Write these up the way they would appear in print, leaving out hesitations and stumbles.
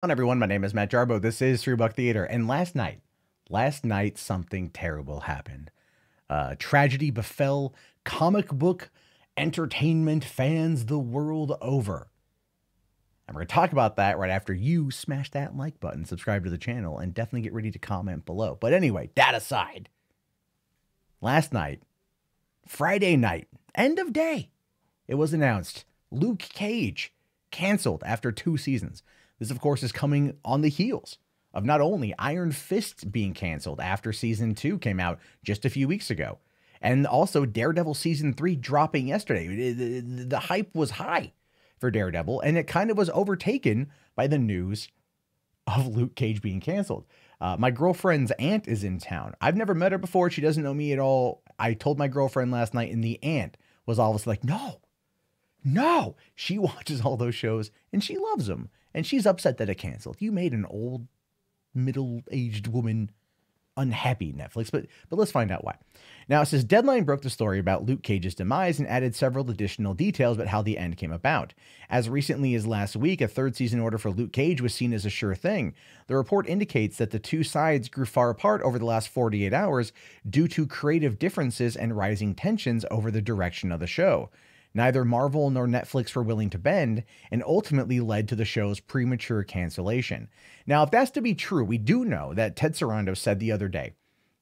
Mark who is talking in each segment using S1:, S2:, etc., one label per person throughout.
S1: On everyone, my name is Matt Jarbo. This is Three Buck Theater. And last night something terrible happened. Tragedy befell comic book entertainment fans the world over. And we're going to talk about that right after you smash that like button, subscribe to the channel, and definitely get ready to comment below. But anyway, that aside, last night, Friday night, end of day, it was announced Luke Cage canceled after 2 seasons. This, of course, is coming on the heels of not only Iron Fist being canceled after season 2 came out just a few weeks ago, and also Daredevil season 3 dropping yesterday. The hype was high for Daredevil, and it kind of was overtaken by the news of Luke Cage being canceled. My girlfriend's aunt is in town. I've never met her before. She doesn't know me at all. I told my girlfriend last night, and the aunt was always like, no, she watches all those shows and she loves them. And she's upset that it canceled. You made an old, middle-aged woman unhappy, Netflix. But let's find out why. Now, it says Deadline broke the story about Luke Cage's demise and added several additional details about how the end came about. As recently as last week, a 3rd season order for Luke Cage was seen as a sure thing. The report indicates that the two sides grew far apart over the last 48 hours due to creative differences and rising tensions over the direction of the show. Neither Marvel nor Netflix were willing to bend, and ultimately led to the show's premature cancellation. Now, if that's to be true, we do know that Ted Sarandos said the other day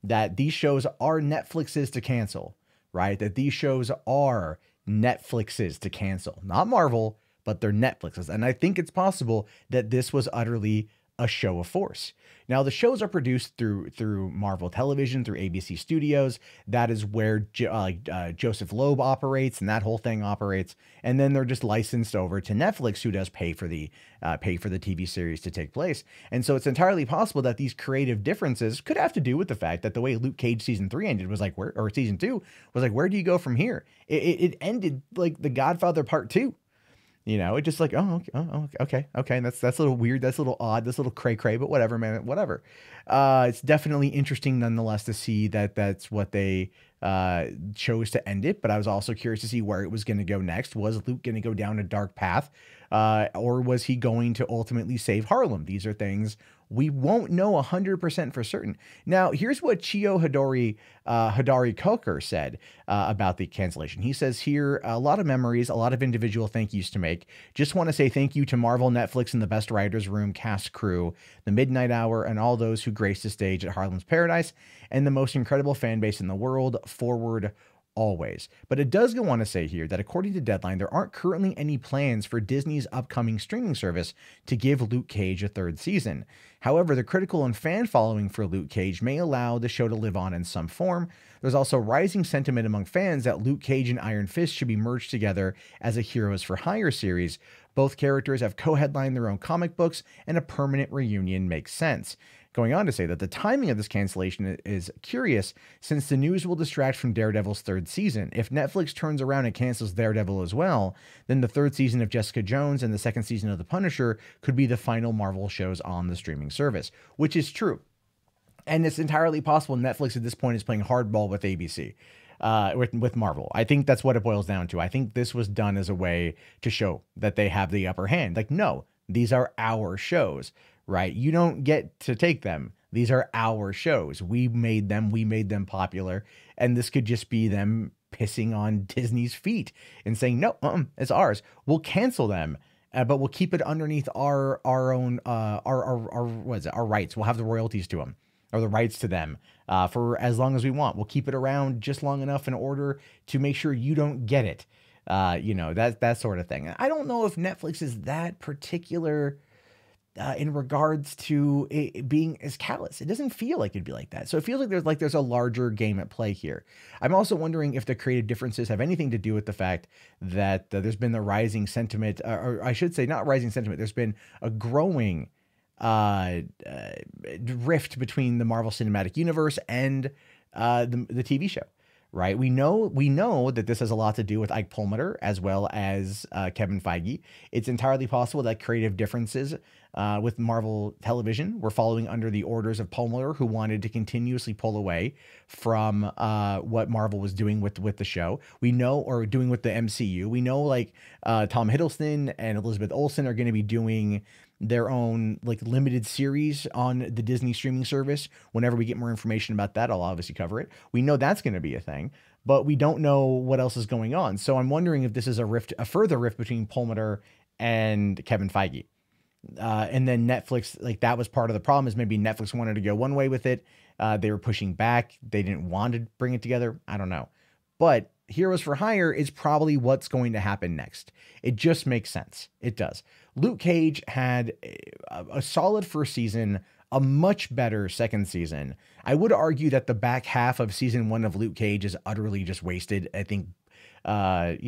S1: that these shows are Netflix's to cancel, right? That these shows are Netflix's to cancel. Not Marvel, but they're Netflix's. And I think it's possible that this was utterly a show of force. Now, the shows are produced through Marvel Television, through ABC Studios. That is where Joseph Loeb operates, and that whole thing operates. And then they're just licensed over to Netflix, who does pay for the TV series to take place. And so it's entirely possible that these creative differences could have to do with the fact that the way Luke Cage season 3 ended was like, or season 2 was like, where do you go from here? It ended like The Godfather Part 2. You know, it just like, okay. That's a little weird. That's a little odd. That's a little cray-cray, but whatever, man, whatever. It's definitely interesting nonetheless to see that that's what they chose to end it. But I was also curious to see where it was going to go next. Was Luke going to go down a dark path? Or was he going to ultimately save Harlem? These are things we won't know 100% for certain. Now, here's what Chio Hodari Coker said about the cancellation. He says here, a lot of memories, a lot of individual thank yous to make. Just want to say thank you to Marvel, Netflix, and the best writers room, cast, crew, the Midnight Hour, and all those who graced the stage at Harlem's Paradise, and the most incredible fan base in the world. Forward always. But it does go on to say here that according to Deadline, there aren't currently any plans for Disney's upcoming streaming service to give Luke Cage a 3rd season. However, the critical and fan following for Luke Cage may allow the show to live on in some form. There's also rising sentiment among fans that Luke Cage and Iron Fist should be merged together as a Heroes for Hire series. Both characters have co-headlined their own comic books, and a permanent reunion makes sense. Going on to say that the timing of this cancellation is curious, since the news will distract from Daredevil's 3rd season. If Netflix turns around and cancels Daredevil as well, then the 3rd season of Jessica Jones and the 2nd season of The Punisher could be the final Marvel shows on the streaming service, which is true. And it's entirely possible Netflix at this point is playing hardball with ABC. With Marvel. I think that's what it boils down to. I think this was done as a way to show that they have the upper hand. Like, no, these are our shows, right? You don't get to take them. These are our shows. We made them popular. And this could just be them pissing on Disney's feet and saying, no, it's ours. We'll cancel them. But we'll keep it underneath our own, our rights. We'll have the royalties to them, or the rights to them, for as long as we want. We'll keep it around just long enough in order to make sure you don't get it. You know, that sort of thing. I don't know if Netflix is that particular in regards to it being as callous. It doesn't feel like it'd be like that. So it feels like there's a larger game at play here. I'm also wondering if the creative differences have anything to do with the fact that there's been the rising sentiment, or I should say not rising sentiment, there's been a growing rift between the Marvel Cinematic Universe and the TV show, right? We know that this has a lot to do with Ike Perlmutter as well as Kevin Feige. It's entirely possible that creative differences with Marvel Television were following under the orders of Perlmutter, who wanted to continuously pull away from what Marvel was doing with the show. We know, or doing with the MCU. We know, like Tom Hiddleston and Elizabeth Olsen are going to be doing their own like limited series on the Disney streaming service. Whenever we get more information about that, I'll obviously cover it. We know that's going to be a thing, but we don't know what else is going on. So I'm wondering if this is a further rift between Perlmutter and Kevin Feige. And then Netflix, like that was part of the problem, is maybe Netflix wanted to go one way with it. They were pushing back. They didn't want to bring it together. I don't know. But Heroes for Hire is probably what's going to happen next. It just makes sense. It does. Luke Cage had a solid first season, a much better second season. I would argue that the back half of season 1 of Luke Cage is utterly just wasted. I think, what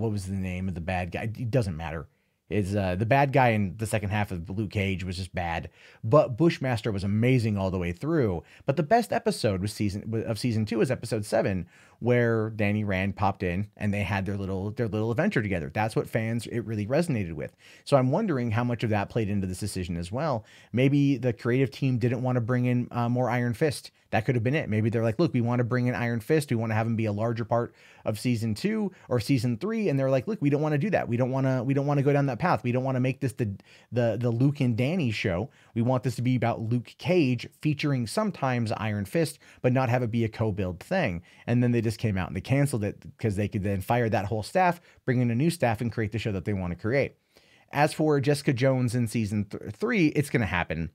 S1: was the name of the bad guy? It doesn't matter. Is the bad guy in the second half of Luke Cage was just bad, but Bushmaster was amazing all the way through. But the best episode was season 2 is episode 7, where Danny Rand popped in and they had their little adventure together. That's what fans it really resonated with. So I'm wondering how much of that played into this decision as well. Maybe the creative team didn't want to bring in more Iron Fist. That could have been it. Maybe they're like, look, we want to bring in Iron Fist. We want to have him be a larger part of season 2 or season 3. And they're like, look, we don't want to do that. We don't want to go down that path. We don't want to make this the Luke and Danny show. We want this to be about Luke Cage featuring sometimes Iron Fist, but not have it be a co-build thing. And then they just came out and they canceled it because they could then fire that whole staff, bring in a new staff, and create the show that they want to create. As for Jessica Jones in season 3, it's going to happen.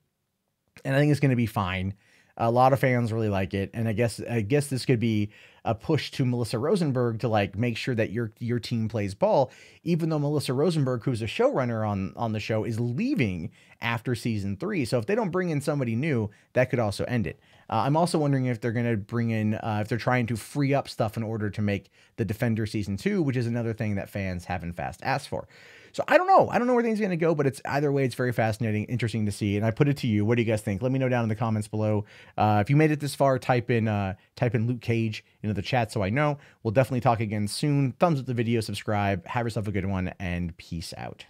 S1: And I think it's going to be fine. A lot of fans really like it, and I guess this could be a push to Melissa Rosenberg to like make sure that your team plays ball, even though Melissa Rosenberg, who's a showrunner on the show, is leaving after season 3. So if they don't bring in somebody new, that could also end it. I'm also wondering if they're going to bring in if they're trying to free up stuff in order to make the Defender season 2, which is another thing that fans haven't fast asked for. So I don't know. I don't know where things are going to go, but it's either way, it's very fascinating, interesting to see. And I put it to you. What do you guys think? Let me know down in the comments below. If you made it this far, type in Luke Cage into the chat so I know. We'll definitely talk again soon. Thumbs up the video, subscribe, have yourself a good one, and peace out.